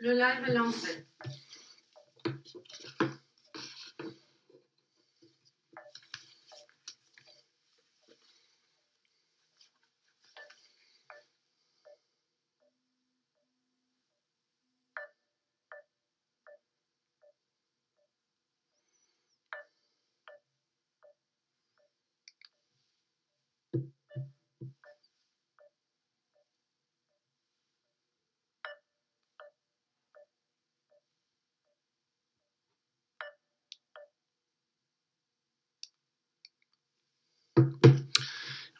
Le live est lancé.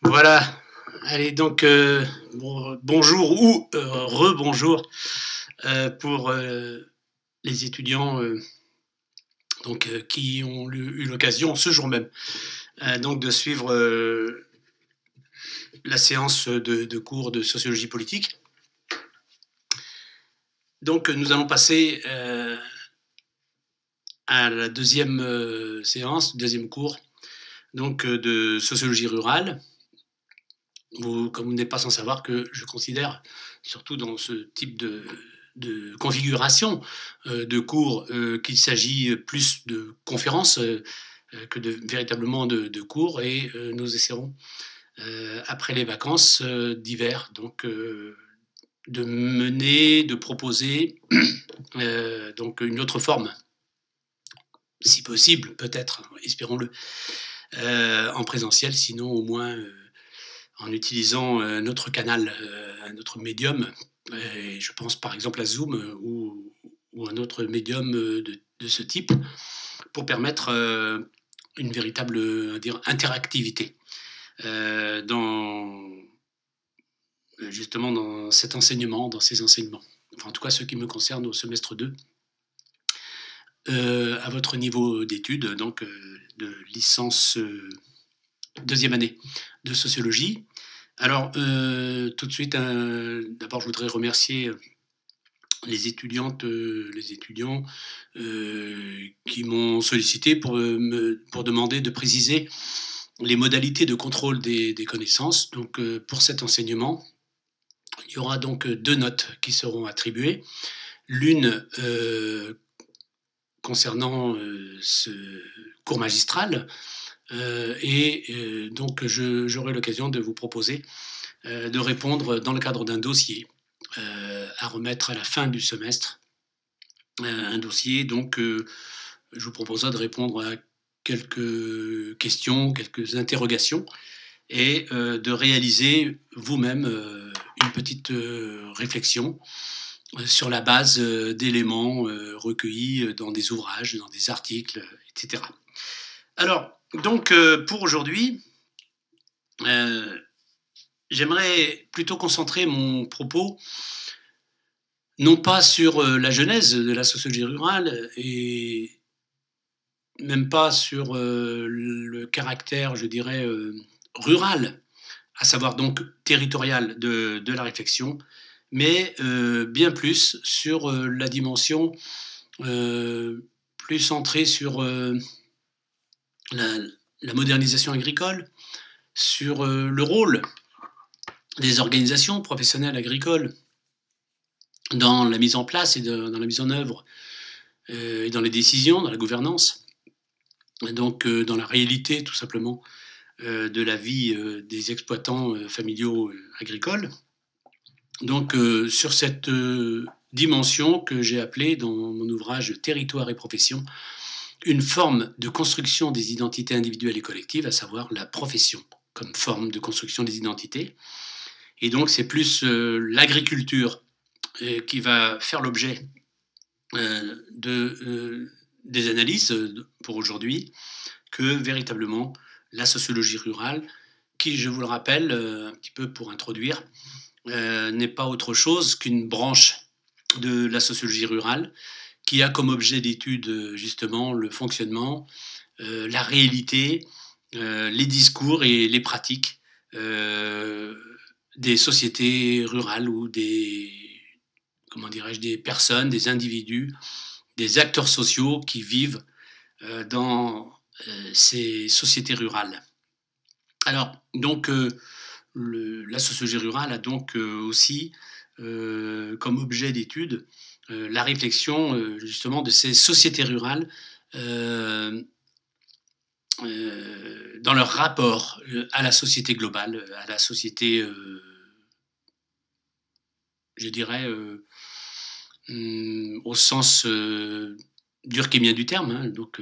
Voilà, allez donc bonjour ou rebonjour pour les étudiants qui ont eu l'occasion ce jour même donc de suivre la séance de cours de sociologie politique. Donc nous allons passer à la deuxième séance, deuxième cours donc de sociologie rurale. Comme vous n'êtes pas sans savoir que je considère, surtout dans ce type de configuration de cours, qu'il s'agit plus de conférences que véritablement de cours, et nous essaierons, après les vacances d'hiver, donc de mener, de proposer donc une autre forme, si possible, peut-être, espérons-le, en présentiel, sinon au moins en utilisant notre canal, notre médium, et je pense par exemple à Zoom ou un autre médium de ce type, pour permettre une véritable interactivité justement dans cet enseignement, dans ces enseignements. Enfin, en tout cas, ce qui me concerne au semestre 2, à votre niveau d'études, donc de licence deuxième année de sociologie. Alors, tout de suite, d'abord, je voudrais remercier les étudiantes, les étudiants qui m'ont sollicité pour demander de préciser les modalités de contrôle des connaissances. Donc, pour cet enseignement, il y aura donc 2 notes qui seront attribuées. L'une concernant ce cours magistral, et donc j'aurai l'occasion de vous proposer de répondre dans le cadre d'un dossier à remettre à la fin du semestre. Un dossier, donc je vous proposerai de répondre à quelques questions, quelques interrogations, et de réaliser vous-même une petite réflexion sur la base d'éléments recueillis dans des ouvrages, dans des articles, etc. Alors, donc pour aujourd'hui, j'aimerais plutôt concentrer mon propos non pas sur la genèse de la sociologie rurale, et même pas sur le caractère, je dirais, rural, à savoir donc territorial de la réflexion, mais bien plus sur la dimension plus centrée sur la modernisation agricole, sur le rôle des organisations professionnelles agricoles dans la mise en place et dans la mise en œuvre et dans les décisions, dans la gouvernance, et donc dans la réalité tout simplement de la vie des exploitants familiaux agricoles. Donc sur cette dimension que j'ai appelée dans mon ouvrage Territoire et profession, une forme de construction des identités individuelles et collectives, à savoir la profession comme forme de construction des identités. Et donc c'est plus l'agriculture qui va faire l'objet des analyses pour aujourd'hui, que véritablement la sociologie rurale, qui, je vous le rappelle, un petit peu pour introduire, n'est pas autre chose qu'une branche de la sociologie rurale qui a comme objet d'étude justement le fonctionnement, la réalité, les discours et les pratiques des sociétés rurales ou des personnes, des individus, des acteurs sociaux qui vivent dans ces sociétés rurales. Alors, donc, la sociologie rurale a donc aussi comme objet d'étude la réflexion justement de ces sociétés rurales dans leur rapport à la société globale, à la société, je dirais, au sens durkheimien du terme, hein, donc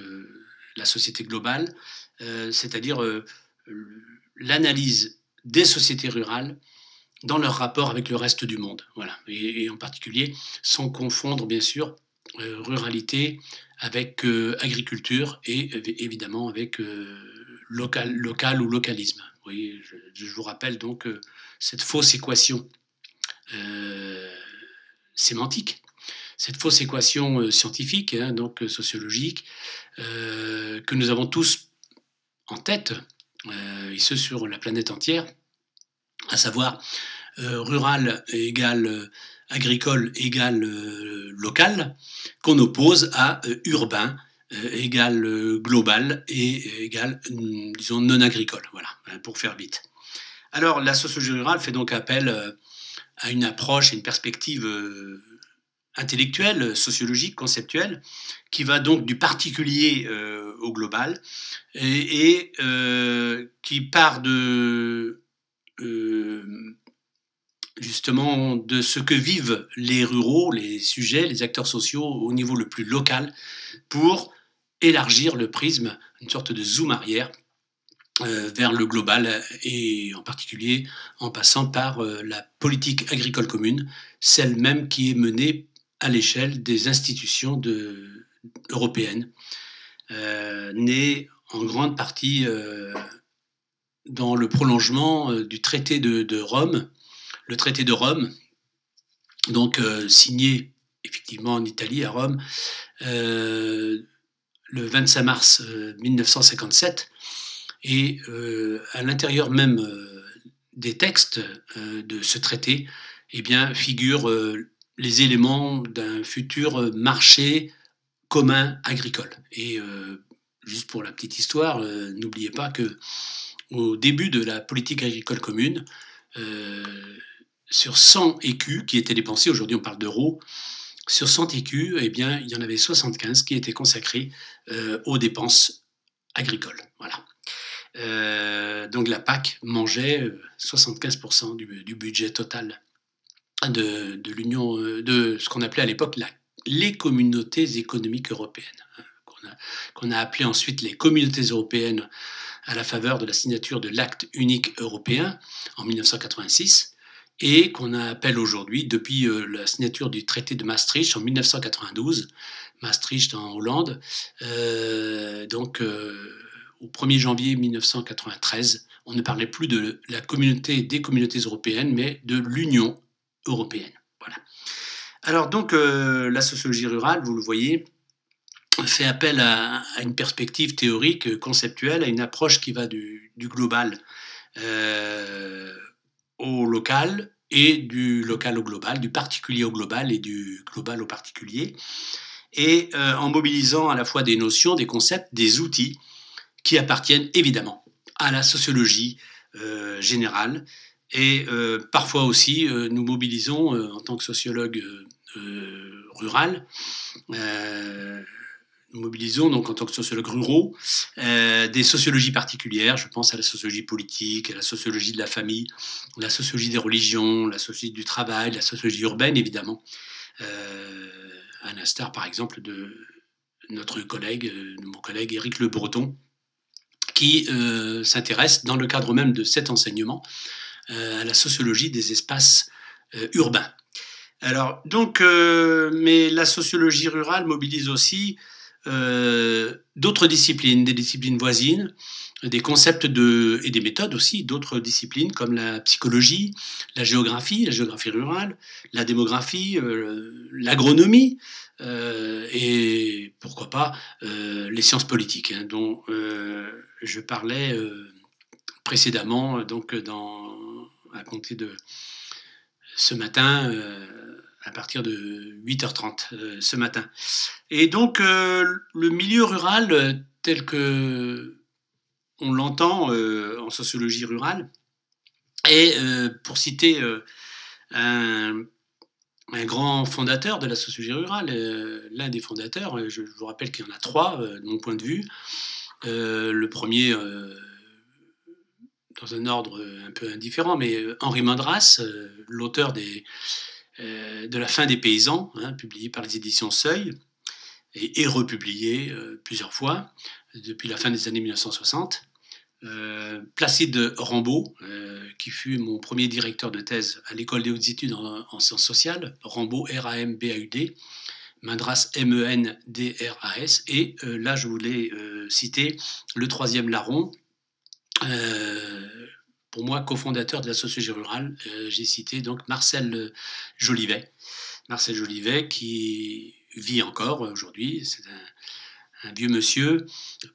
la société globale, c'est-à-dire l'analyse des sociétés rurales dans leur rapport avec le reste du monde. Voilà. Et en particulier, sans confondre, bien sûr, ruralité avec agriculture et évidemment avec local ou localisme. Vous voyez, je vous rappelle donc cette fausse équation sémantique, cette fausse équation scientifique, hein, donc sociologique, que nous avons tous en tête, et ce sur la planète entière, à savoir rural égale agricole égale local, qu'on oppose à urbain égale global et égale, disons, non agricole. Voilà, pour faire vite. Alors, la sociologie rurale fait donc appel à une approche, à une perspective intellectuelle, sociologique, conceptuelle, qui va donc du particulier au global et qui part de justement de ce que vivent les ruraux, les sujets, les acteurs sociaux au niveau le plus local pour élargir le prisme, une sorte de zoom arrière vers le global et en particulier en passant par la politique agricole commune, celle même qui est menée à l'échelle des institutions européennes, née en grande partie dans le prolongement du traité de Rome, le traité de Rome, donc signé effectivement en Italie, à Rome, le 25 mars 1957, et à l'intérieur même des textes de ce traité, eh bien, figurent les éléments d'un futur marché commun agricole. Et juste pour la petite histoire, n'oubliez pas que au début de la politique agricole commune, sur 100 écus qui étaient dépensés, aujourd'hui on parle d'euros, sur 100 écus, eh bien, il y en avait 75 qui étaient consacrés aux dépenses agricoles. Voilà. Donc la PAC mangeait 75% du budget total de l'Union, de ce qu'on appelait à l'époque les communautés économiques européennes, hein, qu'on a appelé ensuite les communautés européennes à la faveur de la signature de l'acte unique européen en 1986 et qu'on appelle aujourd'hui, depuis la signature du traité de Maastricht en 1992, Maastricht en Hollande, donc au 1er janvier 1993, on ne parlait plus de la communauté des communautés européennes, mais de l'Union européenne. Voilà. Alors donc la sociologie rurale, vous le voyez, fait appel à une perspective théorique, conceptuelle, à une approche qui va du global au local et du local au global, du particulier au global et du global au particulier, et en mobilisant à la fois des notions, des concepts, des outils qui appartiennent évidemment à la sociologie générale. Et parfois aussi, nous mobilisons en tant que sociologue rural, nous mobilisons donc en tant que sociologues ruraux des sociologies particulières. Je pense à la sociologie politique, à la sociologie de la famille, la sociologie des religions, la sociologie du travail, la sociologie urbaine évidemment, à l'instar par exemple de notre collègue, de mon collègue Éric Le Breton, qui s'intéresse dans le cadre même de cet enseignement à la sociologie des espaces urbains. Alors donc, mais la sociologie rurale mobilise aussi d'autres disciplines, des disciplines voisines, des concepts et des méthodes aussi, d'autres disciplines comme la psychologie, la géographie rurale, la démographie, l'agronomie, et pourquoi pas les sciences politiques, hein, dont je parlais précédemment, donc à compter de ce matin, à partir de 8h30 ce matin. Et donc le milieu rural tel que on l'entend en sociologie rurale est, pour citer un un grand fondateur de la sociologie rurale, l'un des fondateurs. Je vous rappelle qu'il y en a trois, de mon point de vue. Le premier, dans un ordre un peu indifférent, mais Henri Mandras, l'auteur de La fin des paysans, hein, publié par les éditions Seuil, et republié plusieurs fois depuis la fin des années 1960. Placide Rambaud, qui fut mon premier directeur de thèse à l'école des hautes études en sciences sociales, Rambaud, R-A-M-B-A-U-D, Mandras, M-E-N-D-R-A-S, et là je voulais citer le troisième larron, pour moi cofondateur de la sociologie rurale, j'ai cité donc Marcel Jolivet. Marcel Jolivet qui vit encore aujourd'hui, c'est un vieux monsieur,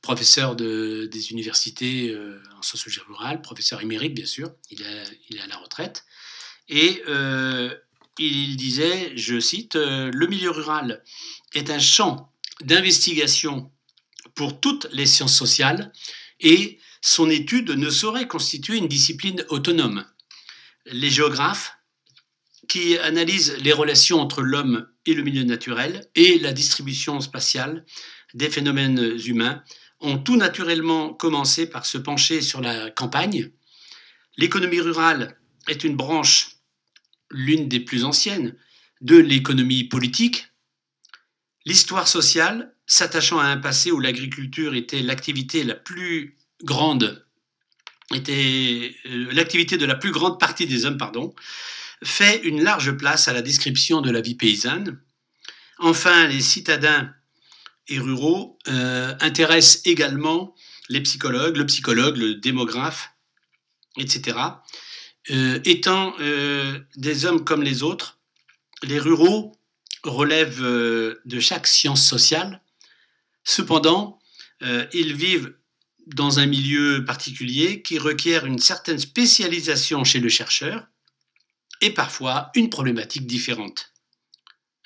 professeur des universités en sociologie rurale, professeur émérite bien sûr, il est à la retraite, et il disait, je cite, le milieu rural est un champ d'investigation pour toutes les sciences sociales et son étude ne saurait constituer une discipline autonome. Les géographes, qui analysent les relations entre l'homme et le milieu naturel et la distribution spatiale des phénomènes humains, ont tout naturellement commencé par se pencher sur la campagne. L'économie rurale est une branche, l'une des plus anciennes, de l'économie politique. L'histoire sociale, s'attachant à un passé où l'agriculture était l'activité la plus grande, l'activité de la plus grande partie des hommes, fait une large place à la description de la vie paysanne. Enfin, les citadins et ruraux intéressent également les psychologues, le démographe, etc. Étant des hommes comme les autres, les ruraux relèvent de chaque science sociale. Cependant, ils vivent dans un milieu particulier qui requiert une certaine spécialisation chez le chercheur et parfois une problématique différente.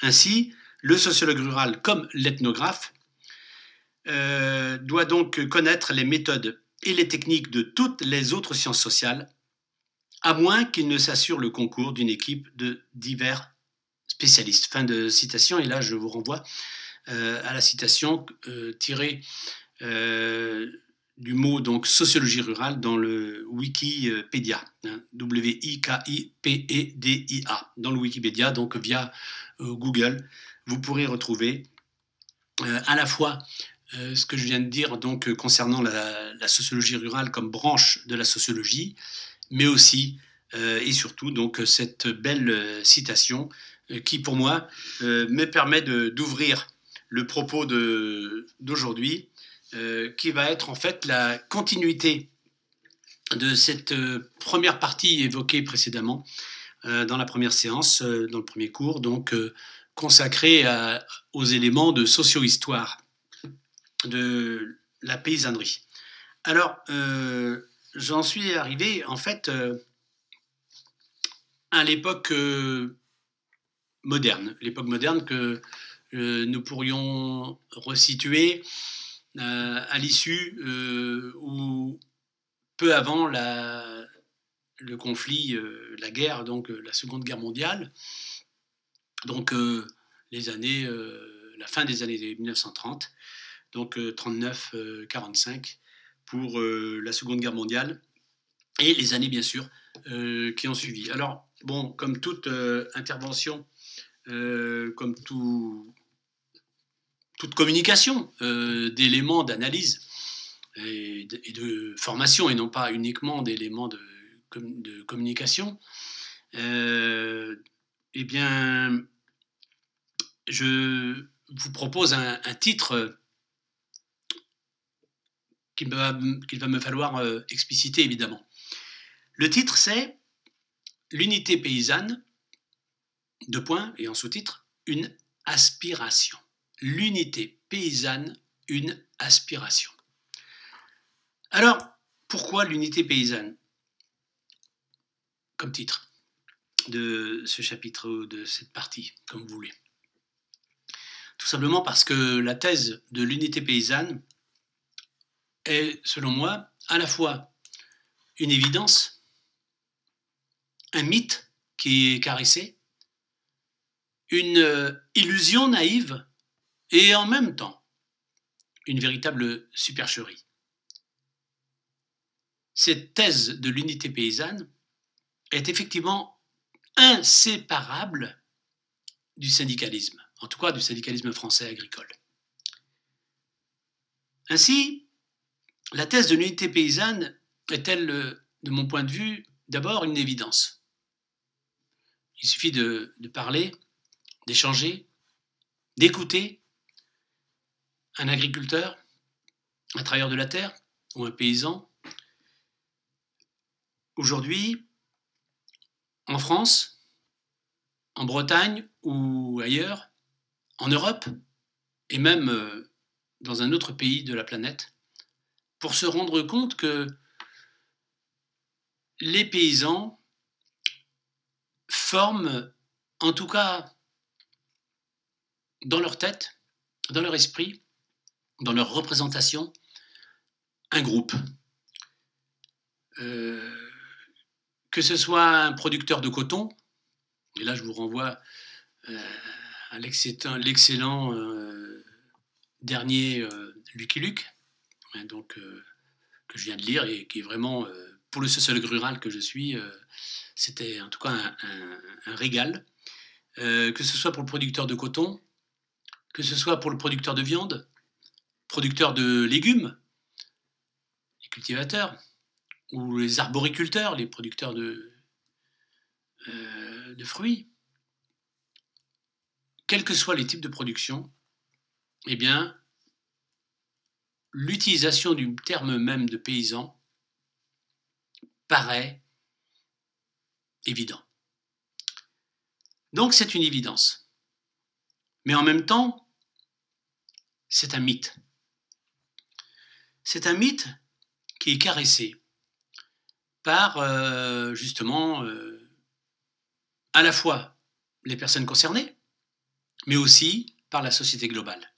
Ainsi, le sociologue rural comme l'ethnographe doit donc connaître les méthodes et les techniques de toutes les autres sciences sociales, à moins qu'il ne s'assure le concours d'une équipe de divers spécialistes. Fin de citation, et là je vous renvoie à la citation tirée du mot donc sociologie rurale dans le Wikipédia, hein, W-I-K-I-P-E-D-I-A, dans le Wikipédia, donc via Google, vous pourrez retrouver à la fois ce que je viens de dire donc concernant la sociologie rurale comme branche de la sociologie, mais aussi et surtout donc cette belle citation qui pour moi me permet d'ouvrir le propos d'aujourd'hui, qui va être en fait la continuité de cette première partie évoquée précédemment dans la première séance, dans le premier cours, donc consacrée aux éléments de socio-histoire de la paysannerie. Alors, j'en suis arrivé en fait à l'époque moderne que nous pourrions resituer à l'issue ou peu avant le conflit, la guerre, donc la Seconde Guerre mondiale, donc la fin des années 1930, donc 39-45 pour la Seconde Guerre mondiale, et les années bien sûr qui ont suivi. Alors bon, comme toute intervention, comme toute communication d'éléments d'analyse et de formation, et non pas uniquement d'éléments de communication, eh bien, je vous propose un titre qu'il va me falloir expliciter, évidemment. Le titre, c'est « L'unité paysanne », deux points, et en sous-titre, « Une aspiration ». L'unité paysanne, une aspiration. Alors, pourquoi l'unité paysanne comme titre de ce chapitre ou de cette partie, comme vous voulez? Tout simplement parce que la thèse de l'unité paysanne est, selon moi, à la fois une évidence, un mythe qui est caressé, une illusion naïve et en même temps une véritable supercherie. Cette thèse de l'unité paysanne est effectivement inséparable du syndicalisme, en tout cas du syndicalisme français agricole. Ainsi, la thèse de l'unité paysanne est-elle, de mon point de vue, d'abord une évidence. Il suffit de parler, d'échanger, d'écouter un agriculteur, un travailleur de la terre ou un paysan. Aujourd'hui, en France, en Bretagne ou ailleurs, en Europe et même dans un autre pays de la planète, pour se rendre compte que les paysans forment, en tout cas dans leur tête, dans leur esprit, dans leur représentation, un groupe. Que ce soit un producteur de coton, et là je vous renvoie à l'excellent dernier Lucky Luke, hein, donc, que je viens de lire et qui est vraiment, pour le sociologue rural que je suis, c'était en tout cas un régal. Que ce soit pour le producteur de coton, que ce soit pour le producteur de viande, producteur de légumes, les cultivateurs, ou les arboriculteurs, les producteurs de fruits, quels que soient les types de production, eh bien, l'utilisation du terme même de paysan paraît évident. Donc c'est une évidence. Mais en même temps, c'est un mythe. C'est un mythe qui est caressé par justement à la fois les personnes concernées, mais aussi par la société globale.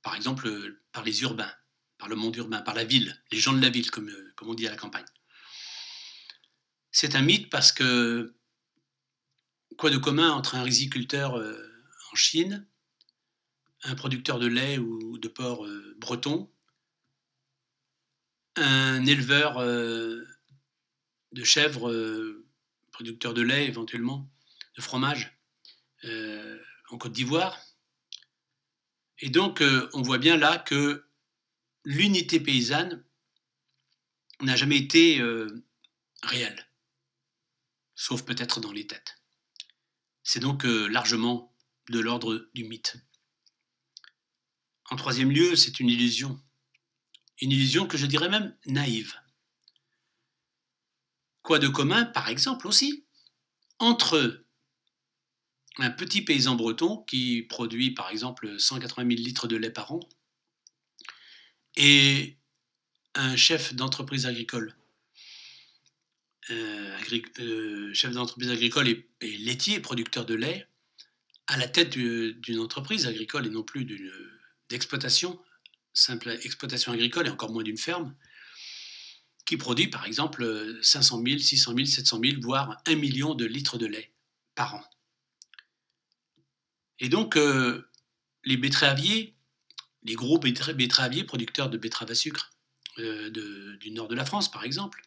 Par exemple, par les urbains, par le monde urbain, par la ville, les gens de la ville, comme on dit à la campagne. C'est un mythe parce que quoi de commun entre un riziculteur en Chine, un producteur de lait ou de porc breton, un éleveur de chèvres, producteur de lait éventuellement, de fromage en Côte d'Ivoire. Et donc on voit bien là que l'unité paysanne n'a jamais été réelle, sauf peut-être dans les têtes. C'est donc largement de l'ordre du mythe. En troisième lieu, c'est une illusion que je dirais même naïve. Quoi de commun, par exemple aussi, entre un petit paysan breton qui produit par exemple 180 000 litres de lait par an et un chef d'entreprise agricole, chef d'entreprise agricole et laitier, producteur de lait, à la tête d'une entreprise agricole et non plus d'exploitation, simple exploitation agricole et encore moins d'une ferme, qui produit par exemple 500 000, 600 000, 700 000, voire 1 million de litres de lait par an. Et donc, les betteraviers, les gros betteraviers producteurs de betteraves à sucre du nord de la France, par exemple,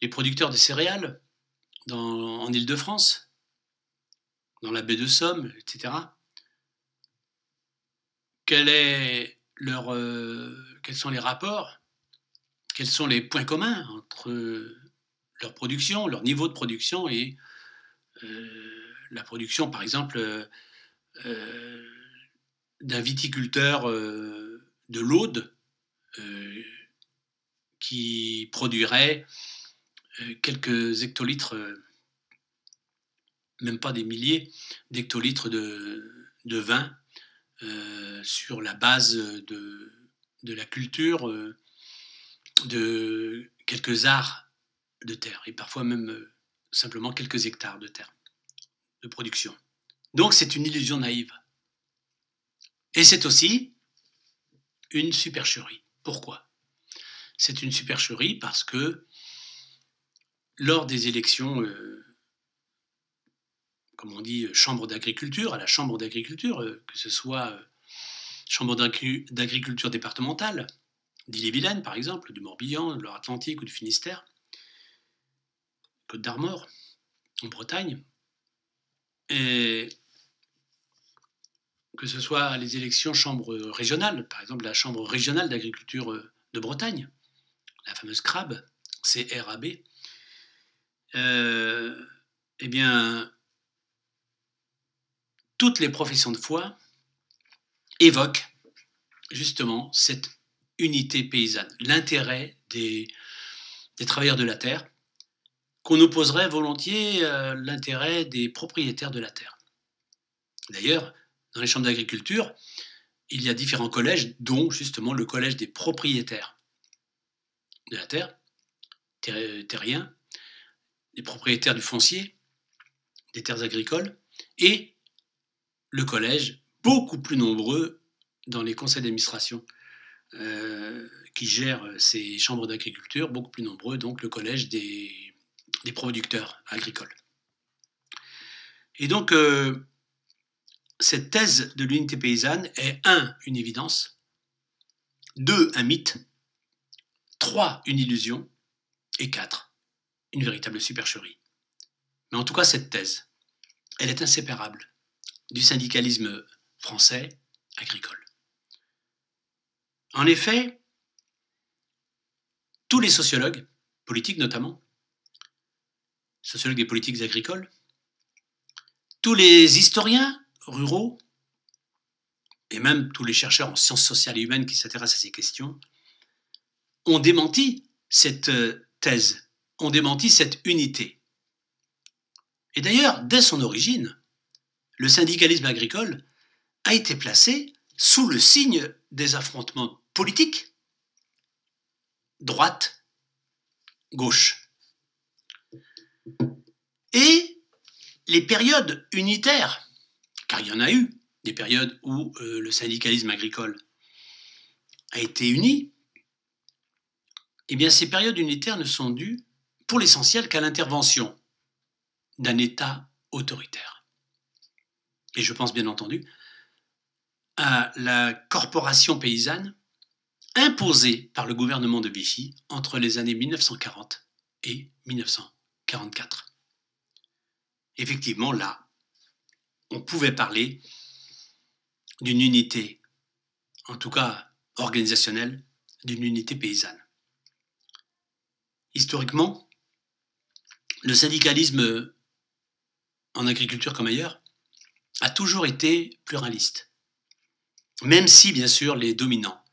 les producteurs de céréales en Île-de-France, dans la baie de Somme, etc., quels sont les rapports, quels sont les points communs entre leur production, leur niveau de production et la production, par exemple, d'un viticulteur de l'Aude qui produirait quelques hectolitres, même pas des milliers d'hectolitres de vin sur la base de la culture de quelques arts de terre et parfois même simplement quelques hectares de terre de production. Donc c'est une illusion naïve. Et c'est aussi une supercherie. Pourquoi ? C'est une supercherie parce que lors des élections comme on dit, chambre d'agriculture, à la chambre d'agriculture, que ce soit chambre d'agriculture départementale, d'Ille-et-Vilaine par exemple, du Morbihan, de Loire-Atlantique ou du Finistère, Côte d'Armor, en Bretagne, et que ce soit les élections chambres régionales, par exemple la chambre régionale d'agriculture de Bretagne, la fameuse CRAB, C-R-A-B, eh bien, toutes les professions de foi évoquent justement cette unité paysanne, l'intérêt des travailleurs de la terre, qu'on opposerait volontiers à l'intérêt des propriétaires de la terre. D'ailleurs, dans les chambres d'agriculture, il y a différents collèges, dont justement le collège des propriétaires de la terre, terriens, des propriétaires du foncier, des terres agricoles, et le collège, beaucoup plus nombreux dans les conseils d'administration qui gèrent ces chambres d'agriculture, beaucoup plus nombreux, donc le collège des producteurs agricoles. Et donc, cette thèse de l'unité paysanne est 1, une évidence, 2, un mythe, 3, une illusion, et 4, une véritable supercherie. Mais en tout cas, cette thèse, elle est inséparable du syndicalisme français agricole. En effet, tous les sociologues, politiques notamment, sociologues des politiques agricoles, tous les historiens ruraux, et même tous les chercheurs en sciences sociales et humaines qui s'intéressent à ces questions, ont démenti cette thèse, ont démenti cette unité. Et d'ailleurs, dès son origine, le syndicalisme agricole a été placé sous le signe des affrontements politiques, droite, gauche. Et les périodes unitaires, car il y en a eu, des périodes où le syndicalisme agricole a été uni, eh bien ces périodes unitaires ne sont dues, pour l'essentiel, qu'à l'intervention d'un État autoritaire. Et je pense bien entendu à la corporation paysanne imposée par le gouvernement de Vichy entre les années 1940 et 1944. Effectivement, là, on pouvait parler d'une unité, en tout cas organisationnelle, d'une unité paysanne. Historiquement, le syndicalisme en agriculture comme ailleurs a toujours été pluraliste, même si, bien sûr, les dominants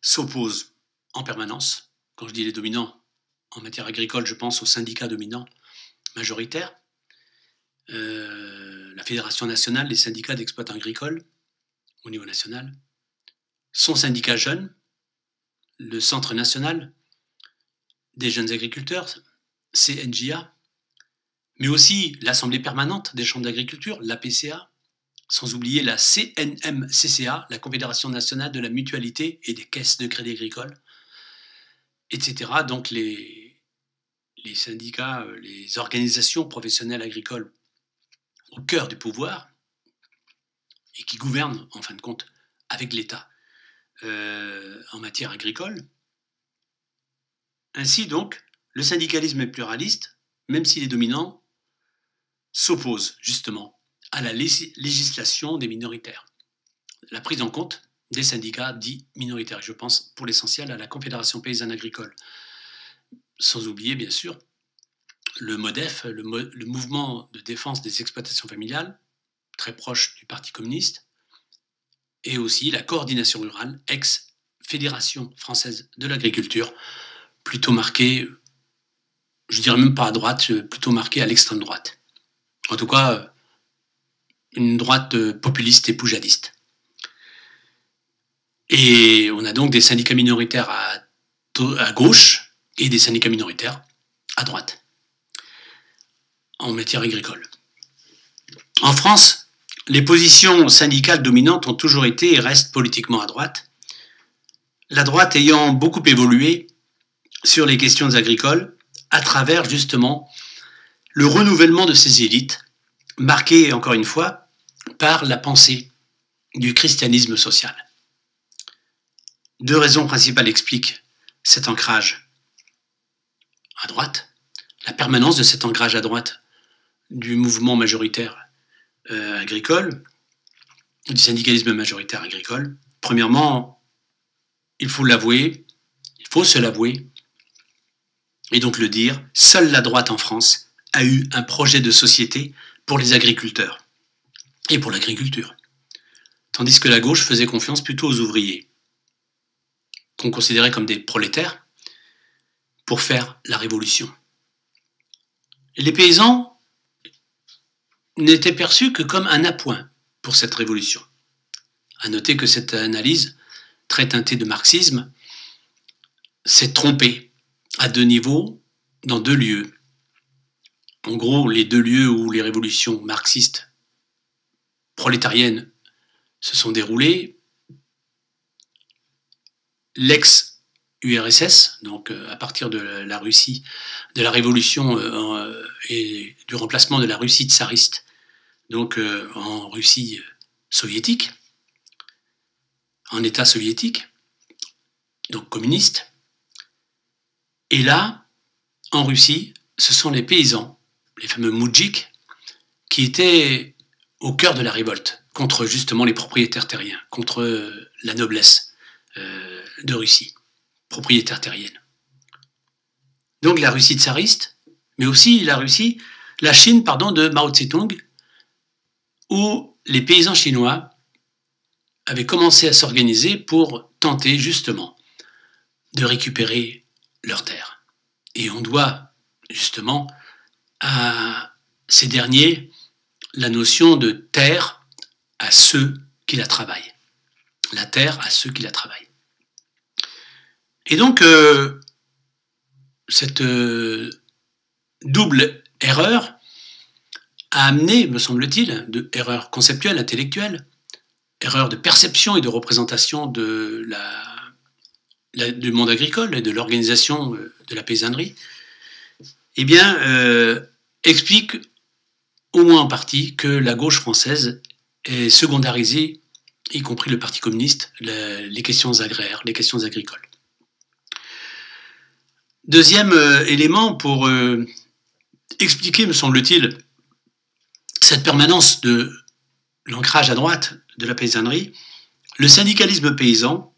s'opposent en permanence. Quand je dis les dominants, en matière agricole, je pense aux syndicats dominants majoritaires, la Fédération nationale des syndicats d'exploitants agricoles au niveau national, son syndicat jeune, le Centre national des jeunes agriculteurs, CNJA, mais aussi l'Assemblée permanente des chambres d'agriculture, l'APCA, sans oublier la CNMCCA, la Confédération nationale de la mutualité et des caisses de crédit agricole, etc. Donc les syndicats, les organisations professionnelles agricoles au cœur du pouvoir et qui gouvernent, en fin de compte, avec l'État en matière agricole. Ainsi donc, le syndicalisme est pluraliste, même si les dominants s'opposent justement à la législation des minoritaires, la prise en compte des syndicats dits minoritaires. Je pense pour l'essentiel à la Confédération paysanne agricole, sans oublier bien sûr le MODEF, le mouvement de défense des exploitations familiales, très proche du Parti communiste, et aussi la coordination rurale, ex-Fédération française de l'agriculture, plutôt marquée, je dirais même pas à droite, plutôt marquée à l'extrême droite. En tout cas, une droite populiste et poujadiste. Et on a donc des syndicats minoritaires à gauche et des syndicats minoritaires à droite, en matière agricole. En France, les positions syndicales dominantes ont toujours été et restent politiquement à droite, la droite ayant beaucoup évolué sur les questions agricoles à travers justement le renouvellement de ces élites marquée, encore une fois, par la pensée du christianisme social. Deux raisons principales expliquent cet ancrage à droite, la permanence de cet ancrage à droite du mouvement majoritaire agricole, du syndicalisme majoritaire agricole. Premièrement, il faut l'avouer, il faut se l'avouer, et donc le dire, seule la droite en France a eu un projet de société pour les agriculteurs et pour l'agriculture, tandis que la gauche faisait confiance plutôt aux ouvriers, qu'on considérait comme des prolétaires, pour faire la révolution. Et les paysans n'étaient perçus que comme un appoint pour cette révolution. À noter que cette analyse, très teintée de marxisme, s'est trompée à deux niveaux, dans deux lieux. En gros, les deux lieux où les révolutions marxistes prolétariennes se sont déroulées, l'ex-URSS, donc à partir de la Russie, de la révolution et du remplacement de la Russie tsariste, donc en Russie soviétique, en État soviétique, donc communiste. Et là, en Russie, ce sont les paysans, les fameux moudjiks, qui étaient au cœur de la révolte contre justement les propriétaires terriens, contre la noblesse de Russie, propriétaire terrienne. Donc la Russie tsariste, mais aussi la Chine de Mao Tse-tung, où les paysans chinois avaient commencé à s'organiser pour tenter justement de récupérer leurs terres. Et on doit justement à ces derniers la notion de terre à ceux qui la travaillent. La terre à ceux qui la travaillent. Et donc, cette double erreur a amené, me semble-t-il, erreur conceptuelle, intellectuelle, erreur de perception et de représentation du monde agricole et de l'organisation de la paysannerie, eh bien, explique au moins en partie que la gauche française est secondarisée, y compris le Parti communiste, les questions agraires, les questions agricoles. Deuxième élément pour expliquer, me semble-t-il, cette permanence de l'ancrage à droite de la paysannerie, le syndicalisme paysan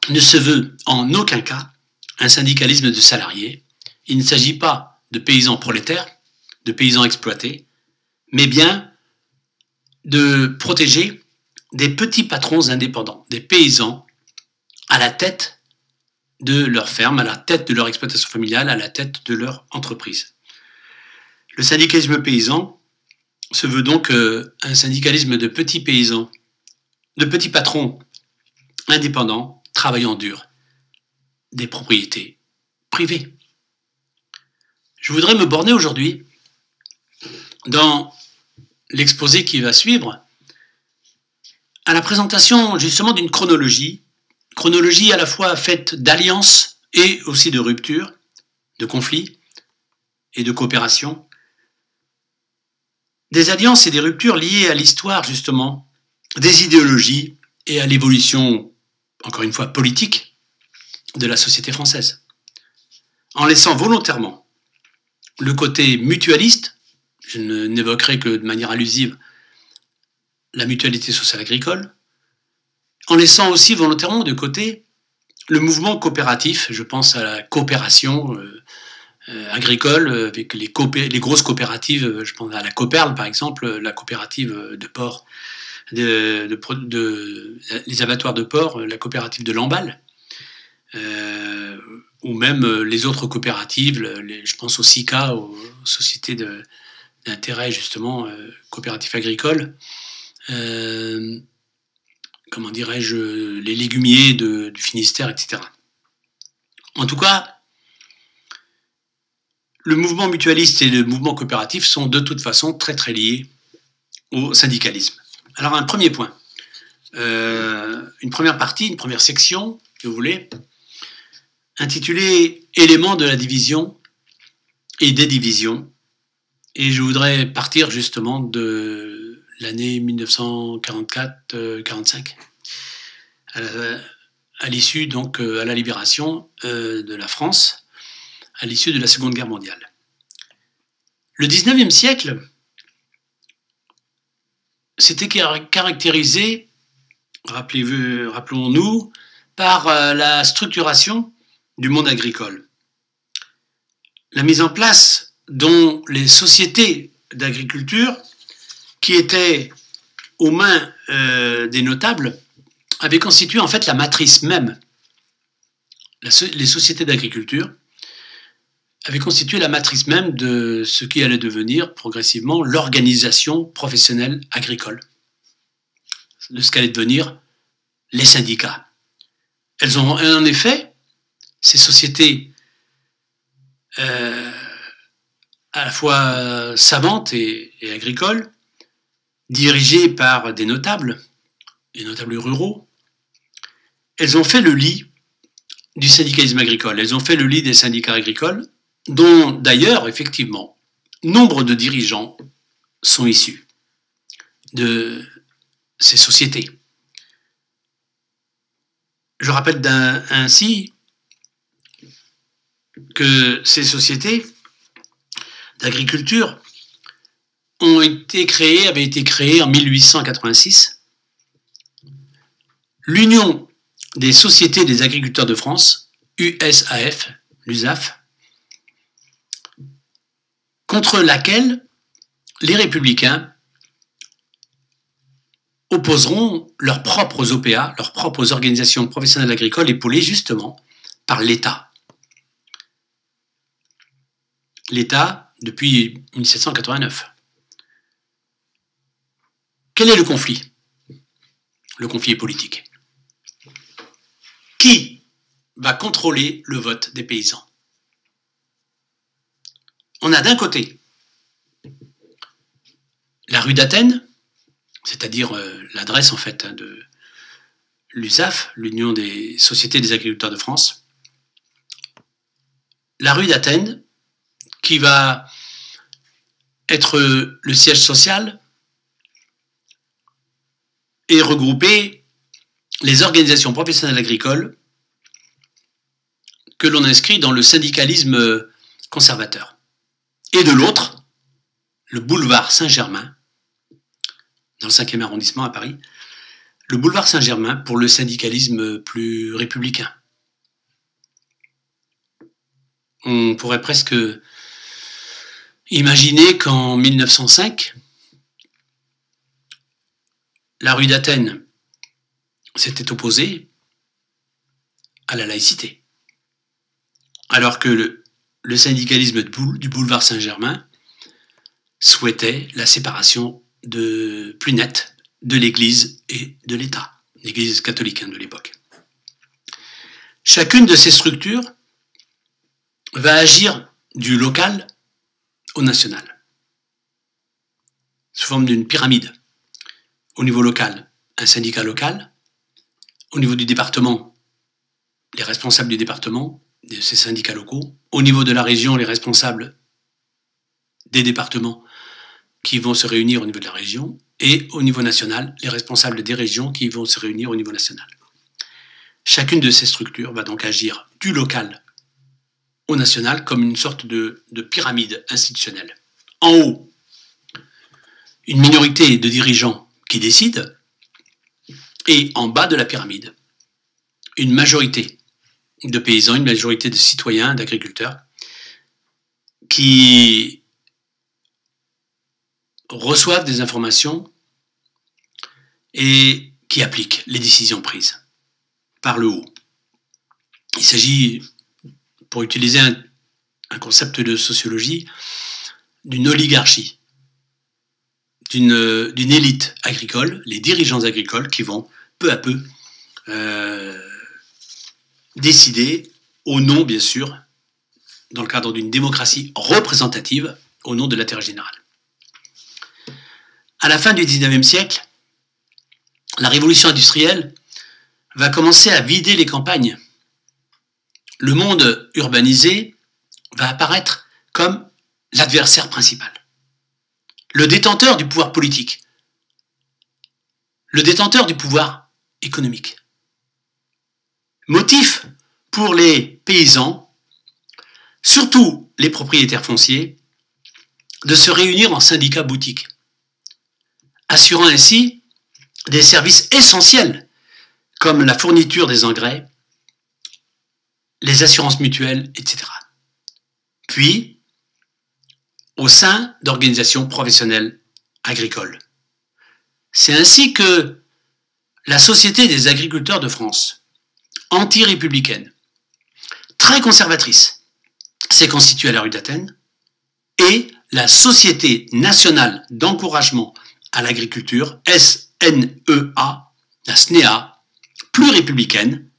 ne se veut en aucun cas un syndicalisme de salariés. Il ne s'agit pas de paysans prolétaires, de paysans exploités, mais bien de protéger des petits patrons indépendants, des paysans à la tête de leur ferme, à la tête de leur exploitation familiale, à la tête de leur entreprise. Le syndicalisme paysan se veut donc un syndicalisme de petits paysans, de petits patrons indépendants, travaillant dur, des propriétés privées. Je voudrais me borner aujourd'hui, dans l'exposé qui va suivre, à la présentation justement d'une chronologie à la fois faite d'alliances et aussi de ruptures, de conflits et de coopération. Des alliances et des ruptures liées à l'histoire justement, des idéologies et à l'évolution, encore une fois, politique de la société française. En laissant volontairement le côté mutualiste, je n'évoquerai que de manière allusive la mutualité sociale agricole, en laissant aussi volontairement de côté le mouvement coopératif, je pense à la coopération agricole avec les grosses coopératives, je pense à la Coperle par exemple, la coopérative de porc, les abattoirs de porc, la coopérative de Lamballe, ou même les autres coopératives, je pense au SICA, aux sociétés d'intérêt justement coopératifs agricoles, comment dirais-je, les légumiers du Finistère, etc. En tout cas, le mouvement mutualiste et le mouvement coopératif sont de toute façon très très liés au syndicalisme. Alors un premier point, une première partie, une première section, si vous voulez, intitulée « Éléments de la division et des divisions » Et je voudrais partir justement de l'année 1944-45, à l'issue, donc, à la libération de la France, à l'issue de la Seconde Guerre mondiale. Le 19e siècle s'était caractérisé, rappelons-nous, par la structuration du monde agricole. La mise en place dont les sociétés d'agriculture, qui étaient aux mains des notables, avaient constitué en fait la matrice même. Les sociétés d'agriculture avaient constitué la matrice même de ce qui allait devenir progressivement l'organisation professionnelle agricole, de ce qu'allaient devenir les syndicats. Elles ont en effet, ces sociétés à la fois savantes et agricoles, dirigées par des notables ruraux, elles ont fait le lit du syndicalisme agricole, elles ont fait le lit des syndicats agricoles, dont d'ailleurs, effectivement, nombre de dirigeants sont issus de ces sociétés. Je rappelle ainsi que ces sociétés d'agriculture avaient été créées en 1886. L'Union des sociétés des agriculteurs de France, USAF, l'USAF, contre laquelle les républicains opposeront leurs propres OPA, leurs propres organisations professionnelles agricoles épaulées justement par l'État. L'État depuis 1789. Quel est le conflit? Le conflit est politique. Qui va contrôler le vote des paysans? On a d'un côté la rue d'Athènes, c'est-à-dire l'adresse en fait de l'USAF, l'Union des sociétés des agriculteurs de France. La rue d'Athènes, qui va être le siège social et regrouper les organisations professionnelles agricoles que l'on inscrit dans le syndicalisme conservateur. Et de l'autre, le boulevard Saint-Germain, dans le 5e arrondissement à Paris, le boulevard Saint-Germain pour le syndicalisme plus républicain. On pourrait presque imaginer qu'en 1905, la rue d'Athènes s'était opposée à la laïcité, alors que le syndicalisme du boulevard Saint-Germain souhaitait la séparation plus nette de l'Église et de l'État, l'Église catholique de l'époque. Chacune de ces structures va agir du local au national, sous forme d'une pyramide. Au niveau local, un syndicat local. Au niveau du département, les responsables du département, de ces syndicats locaux. Au niveau de la région, les responsables des départements qui vont se réunir au niveau de la région. Et au niveau national, les responsables des régions qui vont se réunir au niveau national. Chacune de ces structures va donc agir du local au national comme une sorte de pyramide institutionnelle. En haut, une minorité de dirigeants qui décident, et en bas de la pyramide, une majorité de paysans, une majorité de citoyens, d'agriculteurs, qui reçoivent des informations et qui appliquent les décisions prises par le haut. Il s'agit, pour utiliser un concept de sociologie, d'une oligarchie, d'une élite agricole, les dirigeants agricoles qui vont peu à peu décider au nom, bien sûr, dans le cadre d'une démocratie représentative, au nom de l'intérêt général. À la fin du 19e siècle, la révolution industrielle va commencer à vider les campagnes. Le monde urbanisé va apparaître comme l'adversaire principal. le détenteur du pouvoir politique, le détenteur du pouvoir économique. Motif pour les paysans, surtout les propriétaires fonciers, de se réunir en syndicats boutiques, assurant ainsi des services essentiels comme la fourniture des engrais, les assurances mutuelles, etc. Puis, au sein d'organisations professionnelles agricoles. C'est ainsi que la Société des agriculteurs de France, anti-républicaine, très conservatrice, s'est constituée à la rue d'Athènes, et la Société nationale d'encouragement à l'agriculture, SNEA, la SNEA, plus républicaine,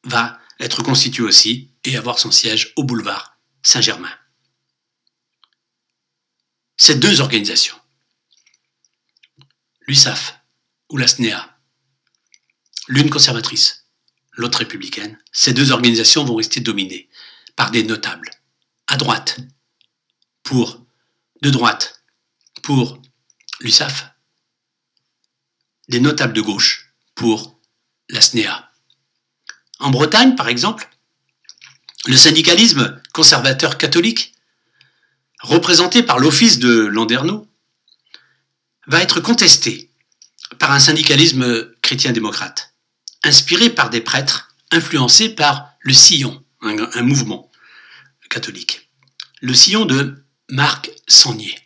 va être constituée aussi et avoir son siège au boulevard Saint-Germain. Ces deux organisations, l'USAF ou la SNEA, l'une conservatrice, l'autre républicaine, ces deux organisations vont rester dominées par des notables. À droite, de droite pour l'USAF, des notables de gauche pour la SNEA. En Bretagne, par exemple, le syndicalisme conservateur catholique, représenté par l'office de Landerneau, va être contesté par un syndicalisme chrétien-démocrate, inspiré par des prêtres influencés par le Sillon, un mouvement catholique. Le Sillon de Marc Sangnier,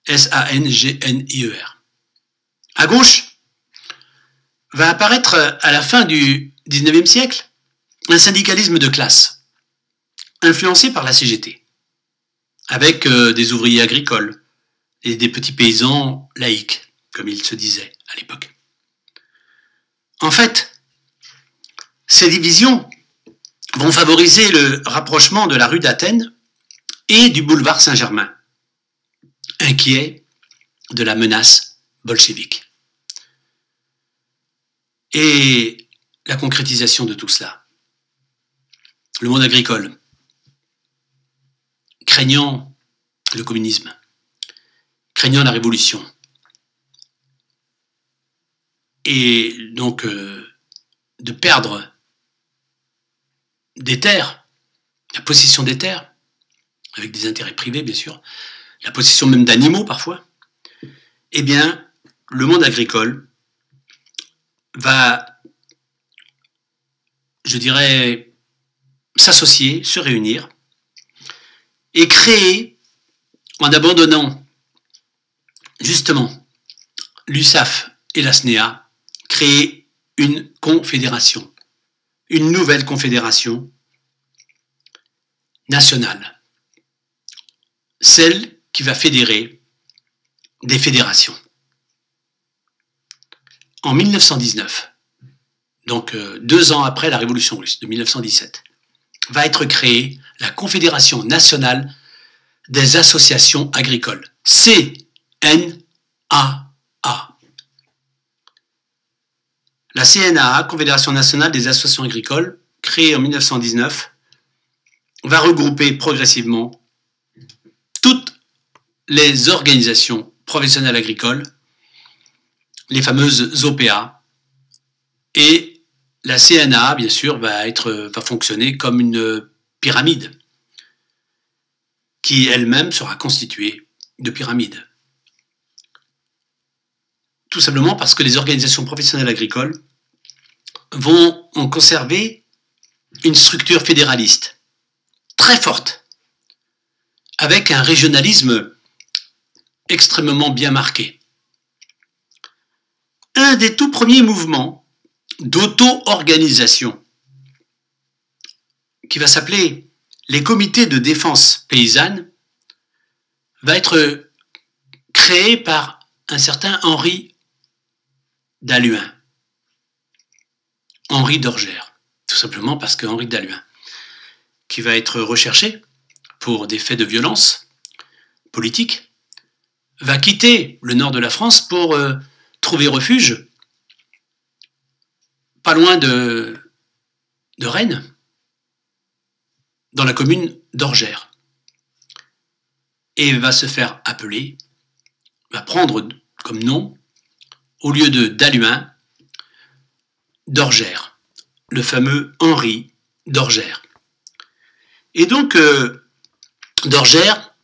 S-A-N-G-N-I-E-R. À gauche, va apparaître à la fin du XIXe siècle un syndicalisme de classe, influencé par la CGT, avec des ouvriers agricoles et des petits paysans laïcs, comme il se disait à l'époque. En fait, ces divisions vont favoriser le rapprochement de la rue d'Athènes et du boulevard Saint-Germain, inquiet de la menace bolchevique. Et la concrétisation de tout cela. Le monde agricole, craignant le communisme, craignant la révolution, et donc de perdre des terres, la possession des terres, avec des intérêts privés bien sûr, la possession même d'animaux parfois, eh bien le monde agricole va, je dirais, s'associer, se réunir et créer, en abandonnant justement l'USAF et la SNEA, créer une confédération, une nouvelle confédération nationale, celle qui va fédérer des fédérations. En 1919, donc 2 ans après la Révolution russe de 1917, va être créée la Confédération nationale des associations agricoles, CNAA. La CNAA, Confédération nationale des associations agricoles, créée en 1919, va regrouper progressivement toutes les organisations professionnelles agricoles, les fameuses OPA, et la CNAA, bien sûr, va fonctionner comme une pyramide, qui elle-même sera constituée de pyramides. Tout simplement parce que les organisations professionnelles agricoles vont en conserver une structure fédéraliste très forte, avec un régionalisme extrêmement bien marqué. Un des tout premiers mouvements d'auto-organisation, qui va s'appeler les comités de défense paysanne, va être créé par un certain Henri d'Halluin, Henri d'Orgères, tout simplement parce que Henri d'Halluin, qui va être recherché pour des faits de violence politique, va quitter le nord de la France pour trouver refuge pas loin de Rennes, dans la commune d'Orgères, et va se faire appeler va prendre comme nom, au lieu de d'Halluin, d'Orgère, le fameux Henri d'Orgère. Et donc, d'Orgère,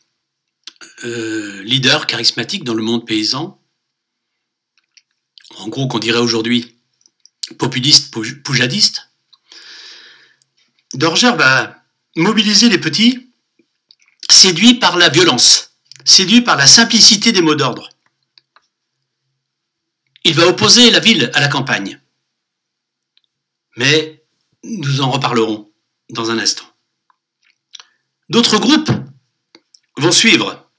leader charismatique dans le monde paysan, en gros qu'on dirait aujourd'hui populiste, poujadiste, d'Orgère va mobiliser les petits, séduits par la violence, séduits par la simplicité des mots d'ordre. Il va opposer la ville à la campagne. Mais nous en reparlerons dans un instant. D'autres groupes vont suivre.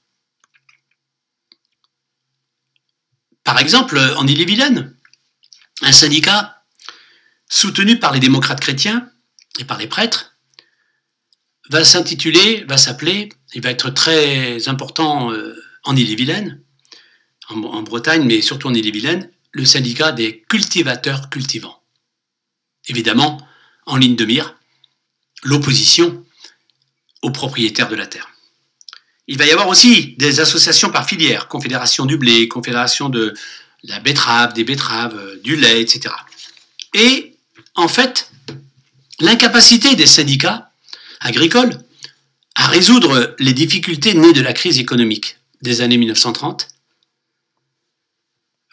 Par exemple, en Ille-et-Vilaine, un syndicat soutenu par les démocrates chrétiens et par les prêtres va s'appeler, il va être très important en Ille-et-Vilaine, en Bretagne, mais surtout en Ille-et-Vilaine, le syndicat des cultivateurs cultivants. Évidemment, en ligne de mire, l'opposition aux propriétaires de la terre. Il va y avoir aussi des associations par filière, confédération du blé, confédération de la betterave, des betteraves, du lait, etc. Et en fait, l'incapacité des syndicats agricoles à résoudre les difficultés nées de la crise économique des années 1930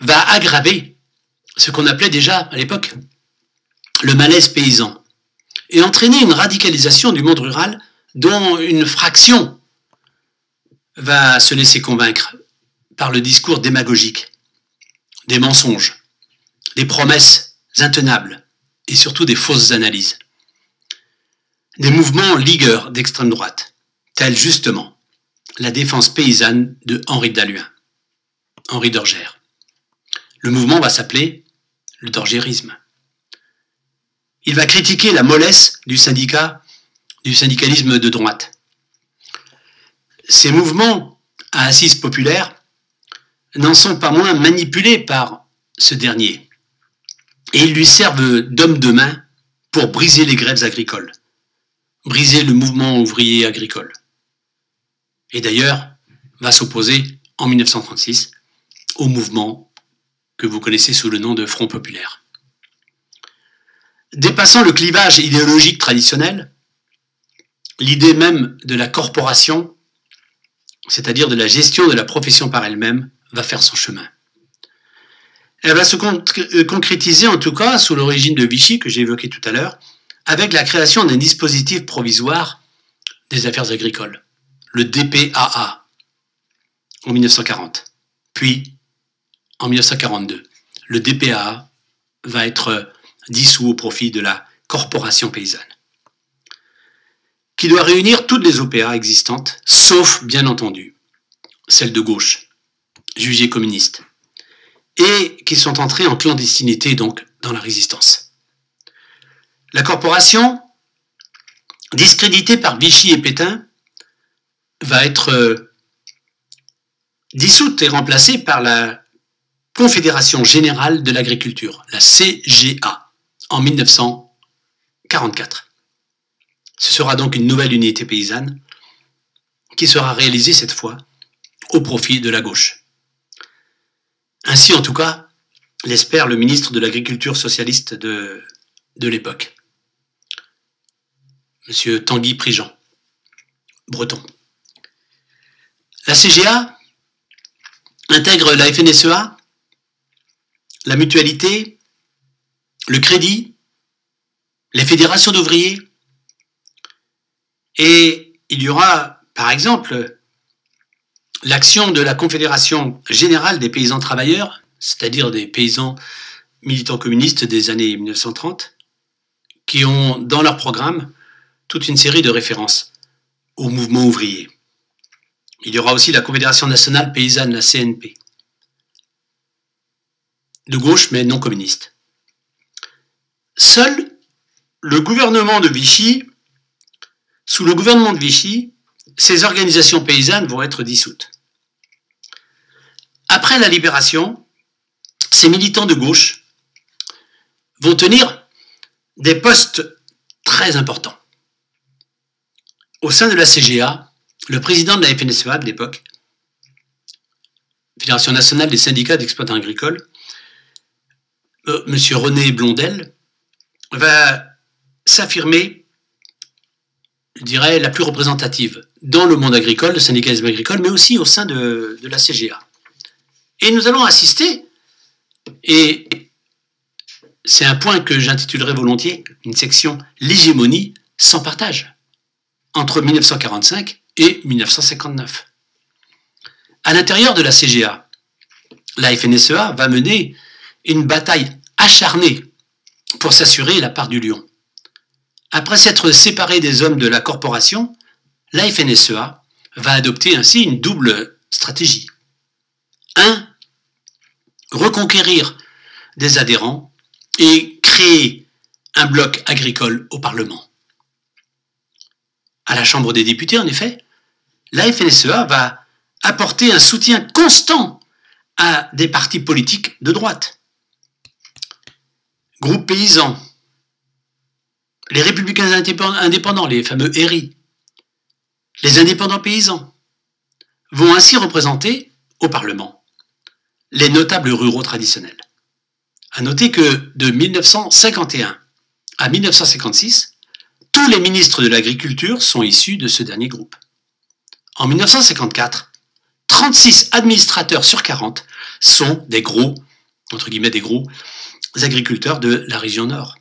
va aggraver ce qu'on appelait déjà à l'époque le malaise paysan et entraîner une radicalisation du monde rural dont une fraction va se laisser convaincre par le discours démagogique, des mensonges, des promesses intenables et surtout des fausses analyses. Des mouvements ligueurs d'extrême droite, tels justement la défense paysanne de Henri d'Halluin, Henri d'Orgère. Le mouvement va s'appeler le dorgérisme. Il va critiquer la mollesse du syndicalisme de droite. Ces mouvements à assise populaire n'en sont pas moins manipulés par ce dernier. Et ils lui servent d'homme de main pour briser les grèves agricoles, briser le mouvement ouvrier agricole. Et d'ailleurs, va s'opposer en 1936 au mouvement que vous connaissez sous le nom de Front populaire. Dépassant le clivage idéologique traditionnel, l'idée même de la corporation, c'est-à-dire de la gestion de la profession par elle-même, va faire son chemin. Elle va se concrétiser en tout cas sous le régime de Vichy que j'ai évoqué tout à l'heure, avec la création d'un dispositif provisoire des affaires agricoles, le DPAA, en 1940. Puis, en 1942, le DPAA va être dissous au profit de la corporation paysanne, qui doit réunir toutes les OPA existantes, sauf, bien entendu, celles de gauche, jugées communistes, et qui sont entrées en clandestinité, donc, dans la résistance. La corporation, discréditée par Vichy et Pétain, va être dissoute et remplacée par la Confédération Générale de l'Agriculture, la CGA, en 1944. Ce sera donc une nouvelle unité paysanne qui sera réalisée cette fois au profit de la gauche. Ainsi, en tout cas, l'espère le ministre de l'Agriculture socialiste de l'époque, M. Tanguy Prigent, breton. La CGA intègre la FNSEA, la mutualité, le crédit, les fédérations d'ouvriers, et il y aura, par exemple, l'action de la Confédération Générale des Paysans Travailleurs, c'est-à-dire des paysans militants communistes des années 1930, qui ont dans leur programme toute une série de références au mouvement ouvrier. Il y aura aussi la Confédération nationale paysanne, la CNP, de gauche mais non communiste. Seul le gouvernement de Vichy, sous le gouvernement de Vichy, ces organisations paysannes vont être dissoutes. Après la libération, ces militants de gauche vont tenir des postes très importants. Au sein de la CGA, le président de la FNSEA de l'époque, Fédération nationale des syndicats d'exploitants agricoles, M. René Blondel, va s'affirmer, je dirais, la plus représentative dans le monde agricole, le syndicalisme agricole, mais aussi au sein de la CGA. Et nous allons assister, et c'est un point que j'intitulerai volontiers, une section « L'hégémonie sans partage » entre 1945 et 1959. À l'intérieur de la CGA, la FNSEA va mener une bataille acharnée pour s'assurer la part du lion. Après s'être séparée des hommes de la corporation, la FNSEA va adopter ainsi une double stratégie. 1. Reconquérir des adhérents et créer un bloc agricole au Parlement. À la Chambre des députés, en effet, la FNSEA va apporter un soutien constant à des partis politiques de droite. Groupes paysans, les républicains indépendants, les fameux RI, les indépendants paysans, vont ainsi représenter au Parlement les notables ruraux traditionnels. À noter que de 1951 à 1956, tous les ministres de l'Agriculture sont issus de ce dernier groupe. En 1954, 36 administrateurs sur 40 sont des gros, entre guillemets des gros, agriculteurs de la région Nord.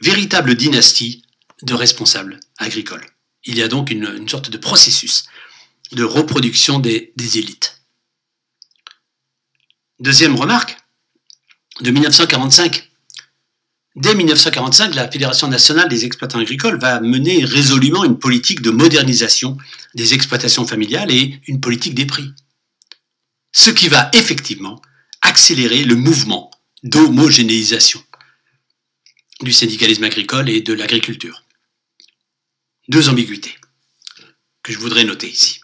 Véritable dynastie de responsables agricoles. Il y a donc une sorte de processus de reproduction des élites. Deuxième remarque, de 1945. Dès 1945, la Fédération nationale des exploitants agricoles va mener résolument une politique de modernisation des exploitations familiales et une politique des prix. Ce qui va effectivement accélérer le mouvement d'homogénéisation du syndicalisme agricole et de l'agriculture. Deux ambiguïtés que je voudrais noter ici,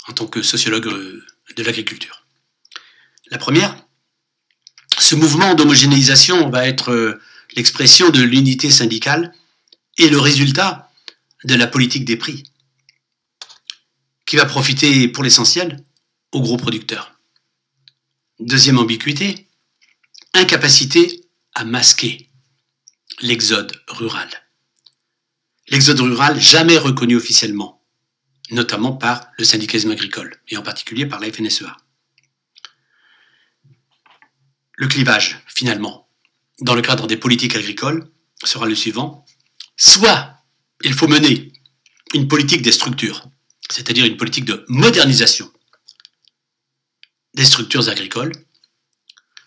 en tant que sociologue de l'agriculture. La première, ce mouvement d'homogénéisation va être l'expression de l'unité syndicale et le résultat de la politique des prix, qui va profiter pour l'essentiel aux gros producteurs. Deuxième ambiguïté, incapacité à masquer l'exode rural. L'exode rural jamais reconnu officiellement, notamment par le syndicalisme agricole, et en particulier par la FNSEA. Le clivage, finalement, dans le cadre des politiques agricoles, sera le suivant. Soit il faut mener une politique des structures, c'est-à-dire une politique de modernisation des structures agricoles,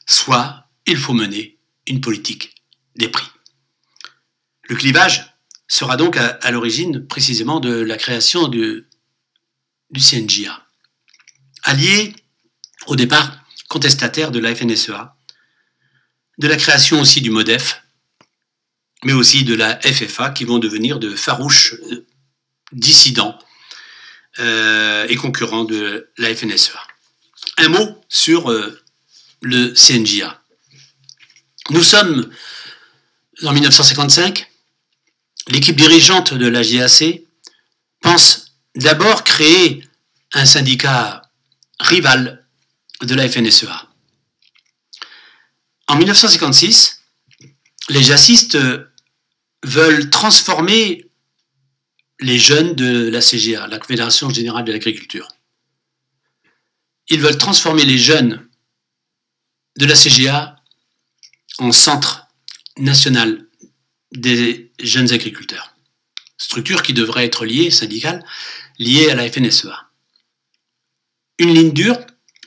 soit il faut mener une politique des prix. Le clivage sera donc à l'origine précisément de la création du CNJA, allié au départ contestataire de la FNSEA, de la création aussi du MODEF, mais aussi de la FFA, qui vont devenir de farouches dissidents et concurrents de la FNSEA. Un mot sur le CNJA. Nous sommes en 1955, l'équipe dirigeante de la GAC pense d'abord créer un syndicat rival de la FNSEA. En 1956, les jacistes veulent transformer les jeunes de la CGA, la Fédération Générale de l'Agriculture. Ils veulent transformer les jeunes de la CGA en centre national des jeunes agriculteurs, structure qui devrait être liée, syndicale, liée à la FNSEA. Une ligne dure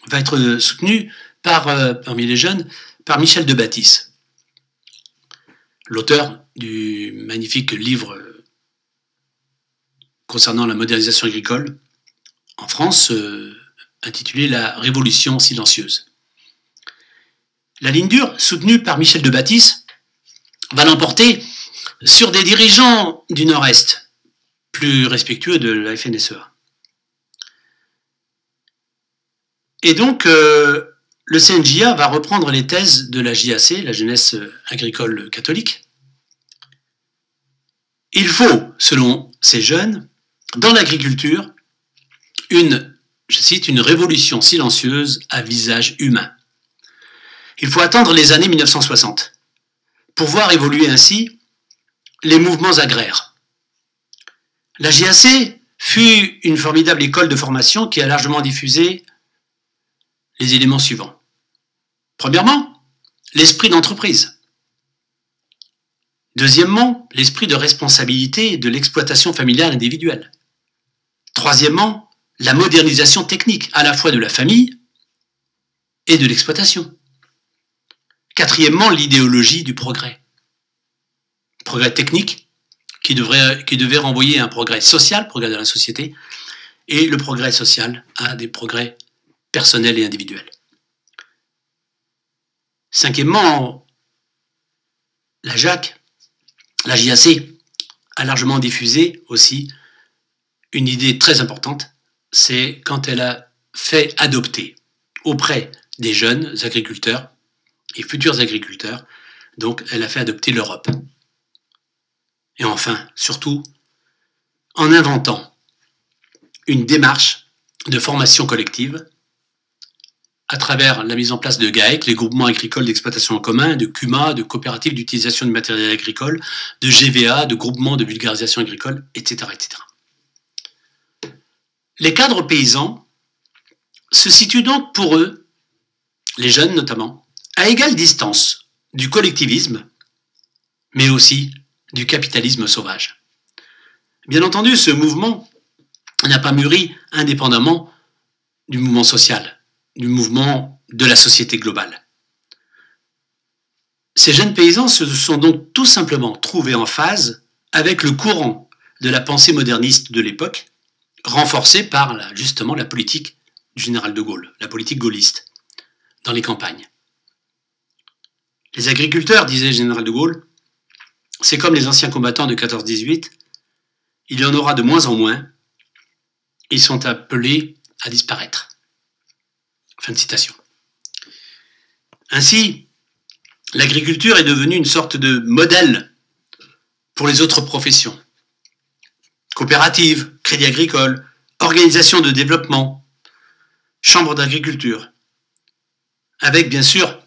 va être soutenue parmi les jeunes par Michel de Bâtisse, l'auteur du magnifique livre concernant la modernisation agricole en France, intitulé « La Révolution silencieuse ». La ligne dure, soutenue par Michel de Bâtisse, va l'emporter sur des dirigeants du Nord-Est, plus respectueux de la FNSEA. Et donc, le CNJA va reprendre les thèses de la JAC, la jeunesse agricole catholique. Il faut, selon ces jeunes, dans l'agriculture, une je cite, une révolution silencieuse à visage humain. Il faut attendre les années 1960 pour voir évoluer ainsi les mouvements agraires. La JAC fut une formidable école de formation qui a largement diffusé les éléments suivants. Premièrement, l'esprit d'entreprise. Deuxièmement, l'esprit de responsabilité de l'exploitation familiale individuelle. Troisièmement, la modernisation technique à la fois de la famille et de l'exploitation. Quatrièmement, l'idéologie du progrès. Progrès technique qui devait renvoyer à un progrès social, progrès de la société, et le progrès social à des progrès personnels et individuels. Cinquièmement, la JAC a largement diffusé aussi une idée très importante, c'est quand elle a fait adopter auprès des jeunes agriculteurs et futurs agriculteurs, donc elle a fait adopter l'Europe. Et enfin, surtout, en inventant une démarche de formation collective à travers la mise en place de GAEC, les groupements agricoles d'exploitation en commun, de CUMA, de coopératives d'utilisation du matériel agricole, de GVA, de groupements de vulgarisation agricole, etc., etc. Les cadres paysans se situent donc pour eux, les jeunes notamment, à égale distance du collectivisme, mais aussi du capitalisme sauvage. Bien entendu, ce mouvement n'a pas mûri indépendamment du mouvement social, du mouvement de la société globale. Ces jeunes paysans se sont donc tout simplement trouvés en phase avec le courant de la pensée moderniste de l'époque, renforcée par justement la politique du général de Gaulle, la politique gaulliste, dans les campagnes. Les agriculteurs, disait le général de Gaulle, c'est comme les anciens combattants de 14-18, il y en aura de moins en moins, ils sont appelés à disparaître. Fin de citation. Ainsi, l'agriculture est devenue une sorte de modèle pour les autres professions. Coopératives, crédit agricole, organisations de développement, chambres d'agriculture, avec bien sûr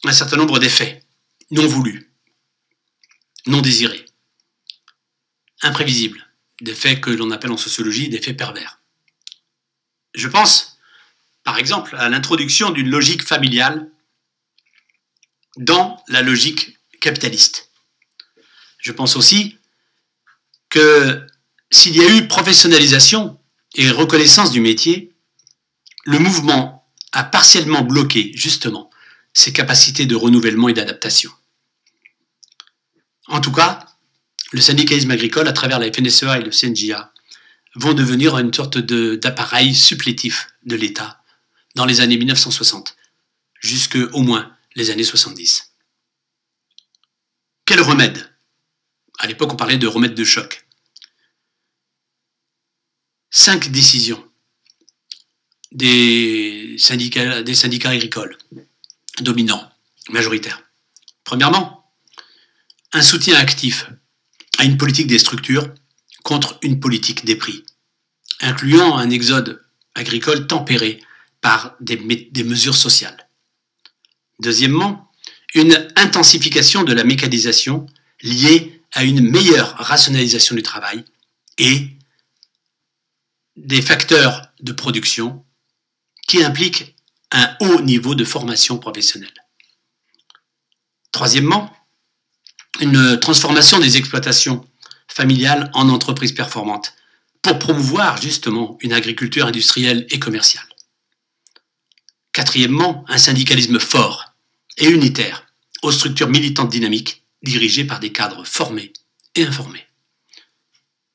un certain nombre d'effets non voulus, non désirés, imprévisibles, des faits que l'on appelle en sociologie des faits pervers. Je pense, par exemple, à l'introduction d'une logique familiale dans la logique capitaliste. Je pense aussi que s'il y a eu professionnalisation et reconnaissance du métier, le mouvement a partiellement bloqué, justement, ses capacités de renouvellement et d'adaptation. En tout cas, le syndicalisme agricole, à travers la FNSEA et le CNJA, vont devenir une sorte d'appareil supplétif de l'État dans les années 1960, jusqu'au moins les années 70. Quel remède? À l'époque, on parlait de remède de choc. 5 décisions des syndicats agricoles dominants, majoritaires. Premièrement, un soutien actif à une politique des structures contre une politique des prix, incluant un exode agricole tempéré par des mesures sociales. Deuxièmement, une intensification de la mécanisation liée à une meilleure rationalisation du travail et des facteurs de production qui impliquent un haut niveau de formation professionnelle. Troisièmement, une transformation des exploitations familiales en entreprises performantes pour promouvoir justement une agriculture industrielle et commerciale. Quatrièmement, un syndicalisme fort et unitaire aux structures militantes dynamiques dirigées par des cadres formés et informés.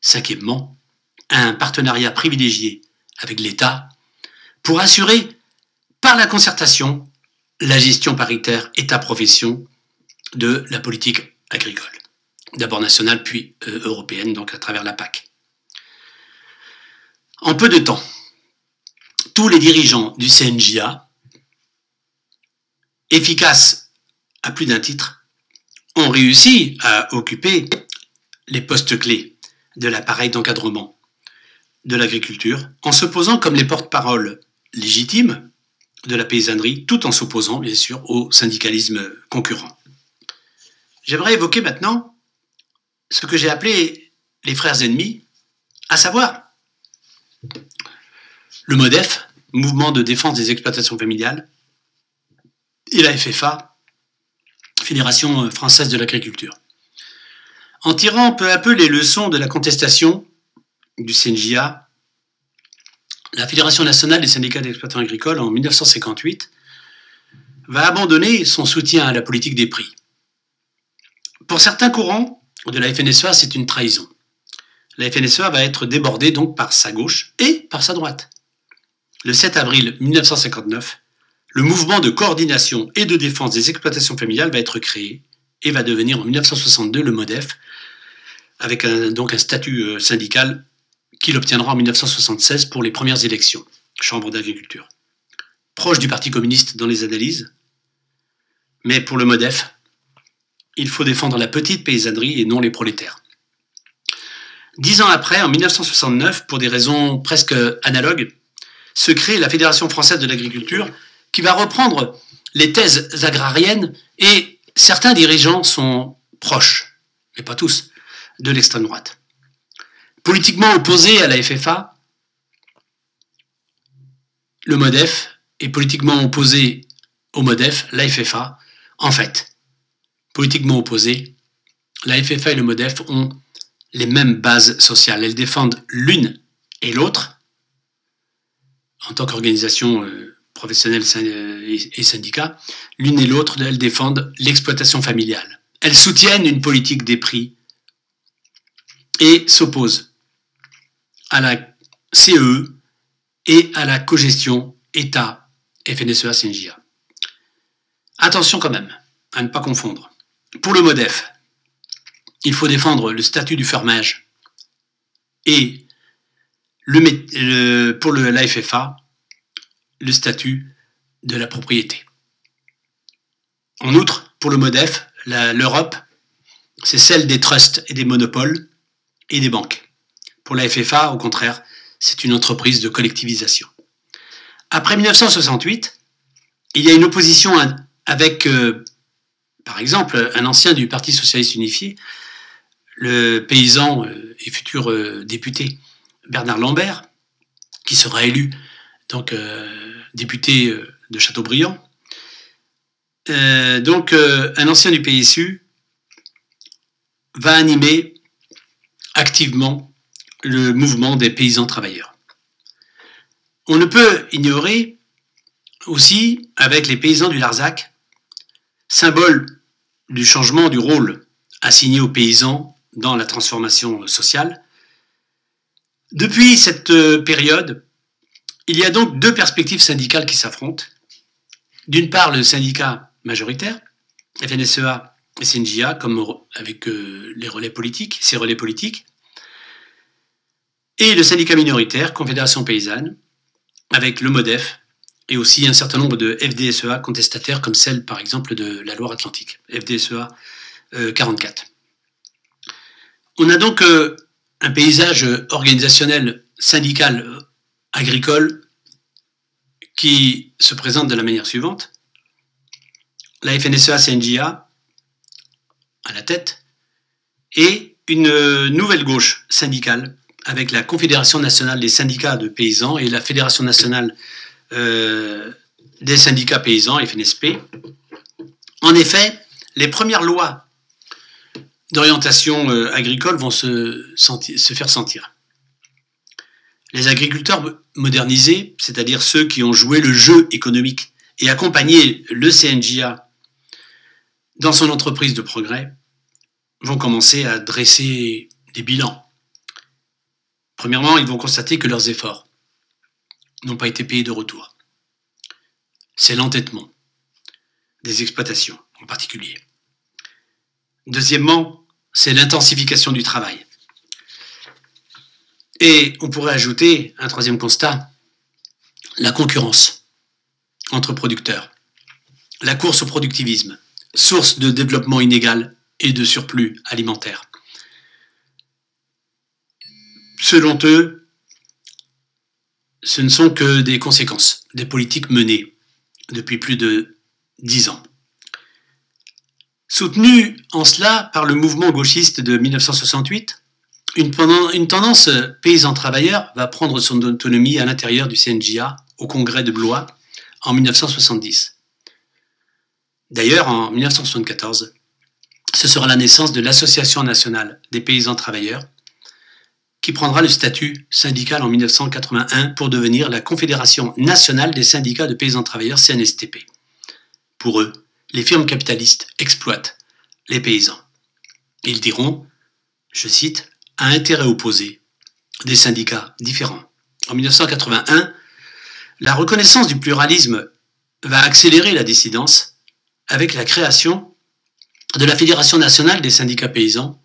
Cinquièmement, un partenariat privilégié avec l'État pour assurer par la concertation la gestion paritaire État-profession de la politique agricole, d'abord nationale puis européenne, donc à travers la PAC. En peu de temps, tous les dirigeants du CNJA, efficaces à plus d'un titre, ont réussi à occuper les postes clés de l'appareil d'encadrement de l'agriculture, en se posant comme les porte-paroles légitimes de la paysannerie, tout en s'opposant bien sûr au syndicalisme concurrent. J'aimerais évoquer maintenant ce que j'ai appelé les frères ennemis, à savoir le MODEF, Mouvement de défense des exploitations familiales, et la FFA, Fédération française de l'agriculture. En tirant peu à peu les leçons de la contestation du CNJA, la Fédération nationale des syndicats d'exploitants agricoles, en 1958, va abandonner son soutien à la politique des prix. Pour certains courants de la FNSEA, c'est une trahison. La FNSEA va être débordée donc par sa gauche et par sa droite. Le 7 avril 1959, le mouvement de coordination et de défense des exploitations familiales va être créé et va devenir en 1962 le MODEF, avec donc un statut syndical qu'il obtiendra en 1976 pour les premières élections, chambre d'agriculture. Proche du Parti communiste dans les analyses, mais pour le MODEF, il faut défendre la petite paysannerie et non les prolétaires. 10 ans après, en 1969, pour des raisons presque analogues, se crée la Fédération française de l'agriculture qui va reprendre les thèses agrariennes et certains dirigeants sont proches, mais pas tous, de l'extrême droite. Politiquement opposé à la FFA, le MODEF est politiquement opposé au MODEF, la FFA. En fait, politiquement opposés, la FFA et le MODEF ont les mêmes bases sociales. Elles défendent l'une et l'autre, en tant qu'organisation professionnelle et syndicats, l'une et l'autre, elles défendent l'exploitation familiale. Elles soutiennent une politique des prix et s'opposent à la CEE et à la cogestion État, FNSEA, CNJA. Attention quand même à ne pas confondre. Pour le MODEF, il faut défendre le statut du fermage et pour la FFA, le statut de la propriété. En outre, pour le MODEF, l'Europe, c'est celle des trusts et des monopoles et des banques. Pour la FFA, au contraire, c'est une entreprise de collectivisation. Après 1968, il y a une opposition avec, par exemple, un ancien du Parti socialiste unifié, le paysan et futur député Bernard Lambert, qui sera élu donc député de Châteaubriand. Un ancien du PSU va animer activement le mouvement des paysans travailleurs. On ne peut ignorer aussi, avec les paysans du Larzac, symbole du changement du rôle assigné aux paysans dans la transformation sociale. Depuis cette période, il y a donc deux perspectives syndicales qui s'affrontent. D'une part, le syndicat majoritaire, FNSEA et CNJA, comme avec les relais politiques, ces relais politiques, et le syndicat minoritaire, Confédération paysanne, avec le MODEF, et aussi un certain nombre de FDSEA contestataires, comme celle, par exemple, de la Loire-Atlantique, FDSEA 44. On a donc un paysage organisationnel, syndical, agricole, qui se présente de la manière suivante. La FNSEA-CNJA, à la tête, et une nouvelle gauche syndicale, avec la Confédération nationale des syndicats de paysans et la Fédération nationale des syndicats paysans, FNSP. En effet, les premières lois d'orientation agricole vont se faire sentir. Les agriculteurs modernisés, c'est-à-dire ceux qui ont joué le jeu économique et accompagné le CNJA dans son entreprise de progrès, vont commencer à dresser des bilans. Premièrement, ils vont constater que leurs efforts n'ont pas été payés de retour. C'est l'entêtement des exploitations en particulier. Deuxièmement, c'est l'intensification du travail. Et on pourrait ajouter un troisième constat, la concurrence entre producteurs, la course au productivisme, source de développement inégal et de surplus alimentaire. Selon eux, ce ne sont que des conséquences des politiques menées depuis plus de 10 ans. Soutenu en cela par le mouvement gauchiste de 1968, une tendance paysan-travailleur va prendre son autonomie à l'intérieur du CNJA au congrès de Blois en 1970. D'ailleurs, en 1974, ce sera la naissance de l'Association nationale des paysans travailleurs, qui prendra le statut syndical en 1981 pour devenir la Confédération nationale des syndicats de paysans travailleurs, CNSTP. Pour eux, les firmes capitalistes exploitent les paysans. Ils diront, je cite, à intérêt opposé, des syndicats différents. En 1981, la reconnaissance du pluralisme va accélérer la dissidence avec la création de la Fédération nationale des syndicats paysans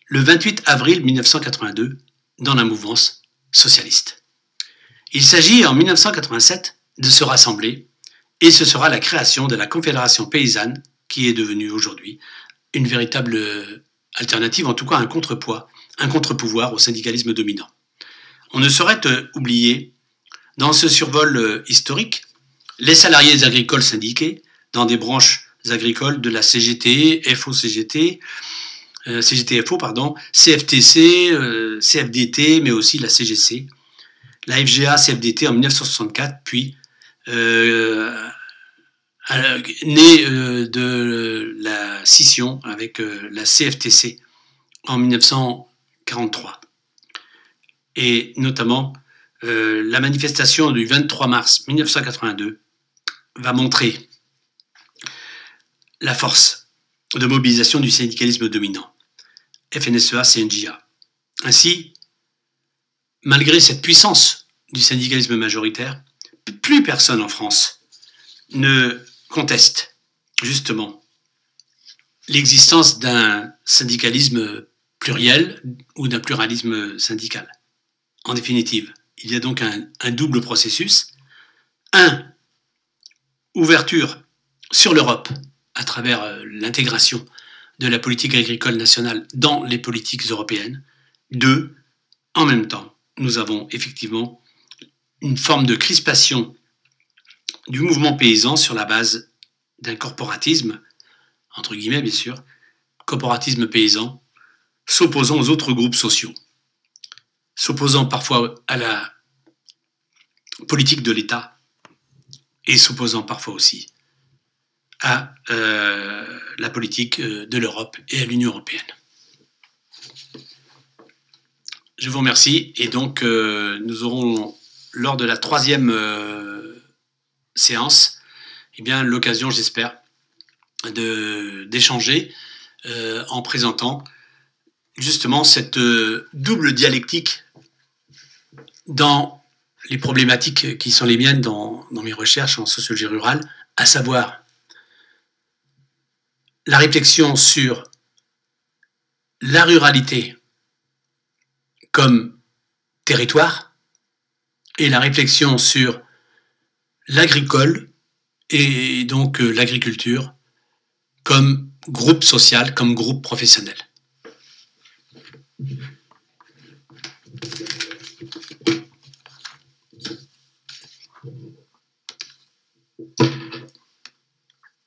le 28 avril 1982 dans la mouvance socialiste. Il s'agit en 1987 de se rassembler et ce sera la création de la Confédération paysanne qui est devenue aujourd'hui une véritable alternative, en tout cas un contrepoids, un contre-pouvoir au syndicalisme dominant. On ne saurait oublier, dans ce survol historique, les salariés agricoles syndiqués dans des branches agricoles de la CGT, FO-CGT, CGT-FO, CFTC, CFDT, mais aussi la CGC, la FGA-CFDT en 1964, puis né de la scission avec la CFTC en 1943. Et notamment, la manifestation du 23 mars 1982 va montrer la force de mobilisation du syndicalisme dominant, FNSEA-CNJA. Ainsi, malgré cette puissance du syndicalisme majoritaire, plus personne en France ne conteste justement l'existence d'un syndicalisme pluriel ou d'un pluralisme syndical. En définitive, il y a donc un double processus. Un, ouverture sur l'Europe à travers l'intégration de la politique agricole nationale dans les politiques européennes. Deux, en même temps, nous avons effectivement une forme de crispation du mouvement paysan sur la base d'un corporatisme, entre guillemets bien sûr, corporatisme paysan, s'opposant aux autres groupes sociaux, s'opposant parfois à la politique de l'État et s'opposant parfois aussi à la politique de l'Europe et à l'Union européenne. Je vous remercie et donc nous aurons lors de la troisième séance l'occasion, j'espère, d'échanger en présentant justement cette double dialectique dans les problématiques qui sont les miennes dans mes recherches en sociologie rurale, à savoir la réflexion sur la ruralité comme territoire et la réflexion sur l'agricole et donc l'agriculture comme groupe social, comme groupe professionnel.